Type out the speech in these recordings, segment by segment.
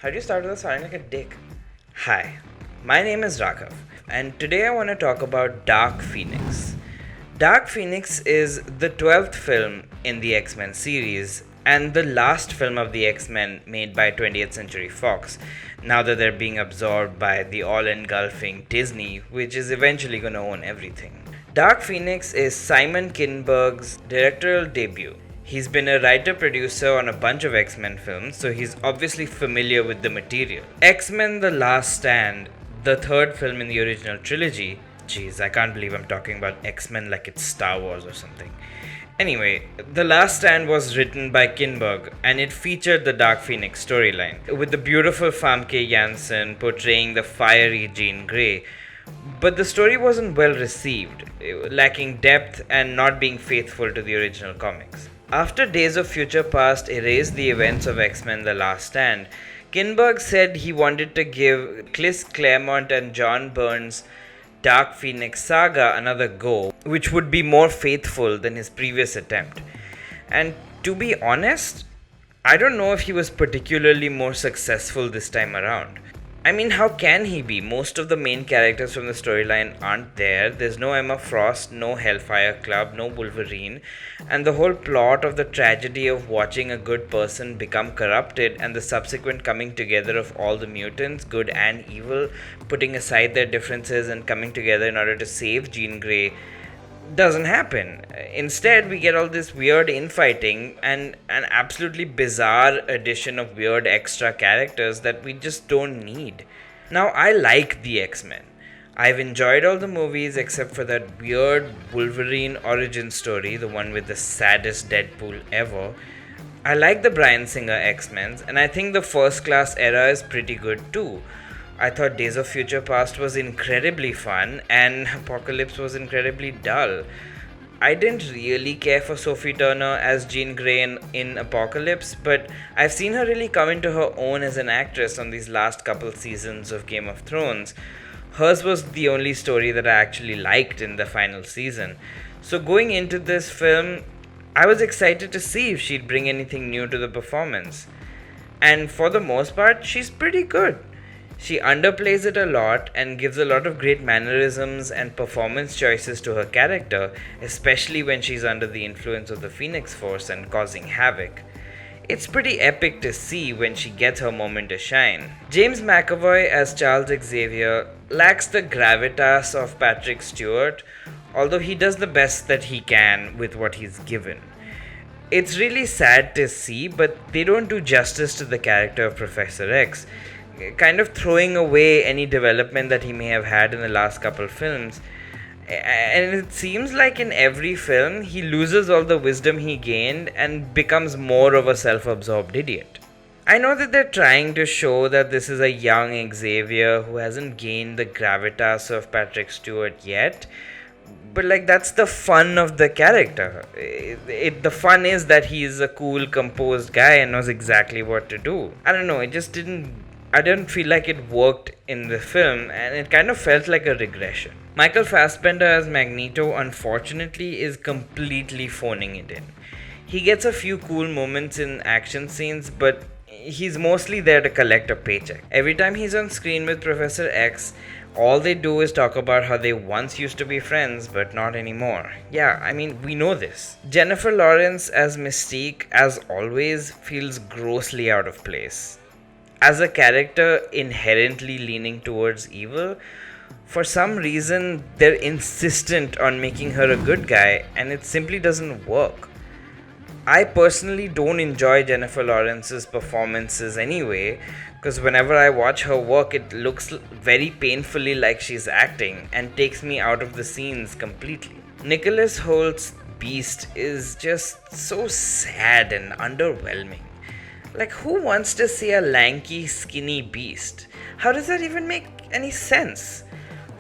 How do you start with a sounding like a dick? Hi, my name is Raghav, and today I want to talk about Dark Phoenix. Dark Phoenix is the 12th film in the X Men series and the last film of the X Men made by 20th Century Fox, now that they're being absorbed by the all engulfing Disney, which is eventually going to own everything. Dark Phoenix is Simon Kinberg's directorial debut. He's been a writer producer on a bunch of X Men films, so he's obviously familiar with the material. X Men The Last Stand, the third film in the original trilogy. Jeez, I can't believe I'm talking about X Men like it's Star Wars or something. Anyway, The Last Stand was written by Kinberg and it featured the Dark Phoenix storyline, with the beautiful Famke Janssen portraying the fiery Jean Grey. But the story wasn't well received, lacking depth and not being faithful to the original comics. After Days of Future Past erased the events of X Men The Last Stand, Kinberg said he wanted to give Chris Claremont and John Byrne's Dark Phoenix Saga another go, which would be more faithful than his previous attempt. And to be honest, I don't know if he was particularly more successful this time around. I mean, how can he be? Most of the main characters from the storyline aren't there. There's no Emma Frost, no Hellfire Club, no Wolverine, and the whole plot of the tragedy of watching a good person become corrupted and the subsequent coming together of all the mutants, good and evil, putting aside their differences and coming together in order to save Jean Grey, doesn't happen. Instead, we get all this weird infighting and an absolutely bizarre addition of weird extra characters that we just don't need. Now, I like the X-Men. I've enjoyed all the movies except for that weird Wolverine origin story, the one with the saddest Deadpool ever. I like the Bryan Singer X-Men, and I think the First Class era is pretty good too. I thought Days of Future Past was incredibly fun and Apocalypse was incredibly dull. I didn't really care for Sophie Turner as Jean Grey in Apocalypse, but I've seen her really come into her own as an actress on these last couple seasons of Game of Thrones. Hers was the only story that I actually liked in the final season. So going into this film, I was excited to see if she'd bring anything new to the performance. And for the most part, she's pretty good. She underplays it a lot and gives a lot of great mannerisms and performance choices to her character, especially when she's under the influence of the Phoenix Force and causing havoc. It's pretty epic to see when she gets her moment to shine. James McAvoy as Charles Xavier lacks the gravitas of Patrick Stewart, although he does the best that he can with what he's given. It's really sad to see, but they don't do justice to the character of Professor X, kind of throwing away any development that he may have had in the last couple films. And it seems like in every film, he loses all the wisdom he gained and becomes more of a self-absorbed idiot. I know that they're trying to show that this is a young Xavier who hasn't gained the gravitas of Patrick Stewart yet, but like that's the fun of the character. The fun is that he's a cool, composed guy and knows exactly what to do. I don't know, I didn't feel like it worked in the film, and it kind of felt like a regression. Michael Fassbender as Magneto, unfortunately, is completely phoning it in. He gets a few cool moments in action scenes, but he's mostly there to collect a paycheck. Every time he's on screen with Professor X, all they do is talk about how they once used to be friends, but not anymore. Yeah, I mean, we know this. Jennifer Lawrence as Mystique, as always, feels grossly out of place. As a character inherently leaning towards evil, for some reason they're insistent on making her a good guy and it simply doesn't work. I personally don't enjoy Jennifer Lawrence's performances anyway, because whenever I watch her work it looks very painfully like she's acting and takes me out of the scenes completely. Nicholas Hoult's Beast is just so sad and underwhelming. Like, who wants to see a lanky, skinny beast? How does that even make any sense?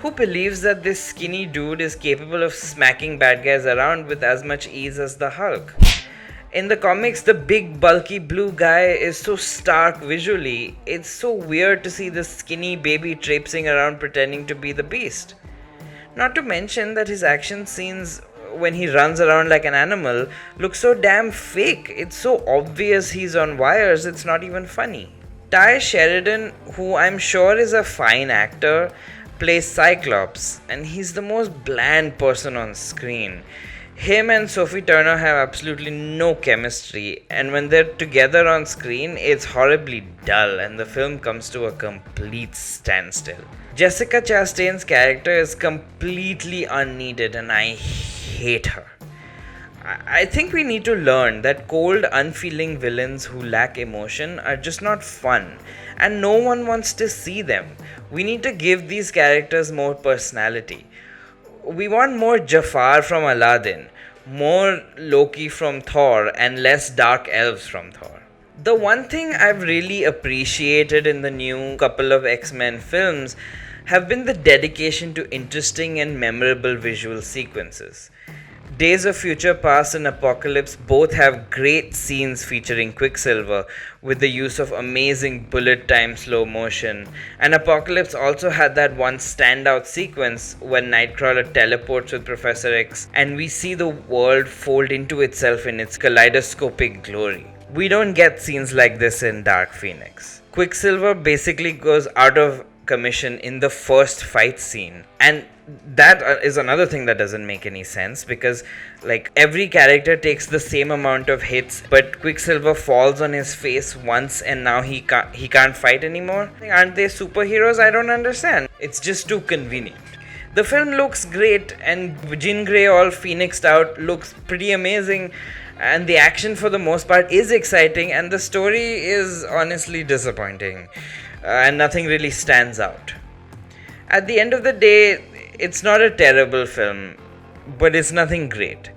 Who believes that this skinny dude is capable of smacking bad guys around with as much ease as the Hulk? In the comics, the big, bulky blue guy is so stark visually, it's so weird to see this skinny baby traipsing around pretending to be the beast. Not to mention that his action scenes when he runs around like an animal looks so damn fake. It's so obvious he's on wires, it's not even funny. Sheridan, who I'm sure is a fine actor, plays Cyclops, and he's the most bland person on screen. Him and Sophie Turner have absolutely no chemistry, and when they're together on screen, it's horribly dull, and the film comes to a complete standstill. Jessica Chastain's character is completely unneeded, and I hate her. I think we need to learn that cold, unfeeling villains who lack emotion are just not fun, and no one wants to see them. We need to give these characters more personality. We want more Jafar from Aladdin, more Loki from Thor, and less dark elves from Thor. The one thing I've really appreciated in the new couple of X-Men films have been the dedication to interesting and memorable visual sequences. Days of Future Past and Apocalypse both have great scenes featuring Quicksilver with the use of amazing bullet time slow motion, and Apocalypse also had that one standout sequence when Nightcrawler teleports with Professor X and we see the world fold into itself in its kaleidoscopic glory. We don't get scenes like this in Dark Phoenix. Quicksilver basically goes out of commission in the first fight scene, and that is another thing that doesn't make any sense, because like every character takes the same amount of hits, but Quicksilver falls on his face once and now he can't fight anymore. Aren't they superheroes? I don't understand. It's just too convenient. The film looks great, and Jean Grey all phoenixed out looks pretty amazing, and the action for the most part is exciting, and the story is honestly disappointing, and nothing really stands out. At the end of the day, it's not a terrible film, but it's nothing great.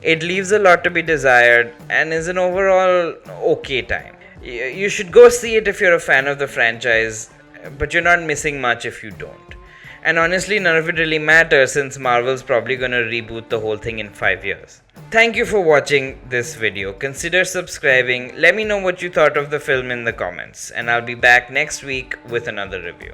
It leaves a lot to be desired and is an overall okay time. You should go see it if you're a fan of the franchise, but you're not missing much if you don't. And honestly, none of it really matters since Marvel's probably gonna reboot the whole thing in 5 years. Thank you for watching this video. Consider subscribing. Let me know what you thought of the film in the comments, and I'll be back next week with another review.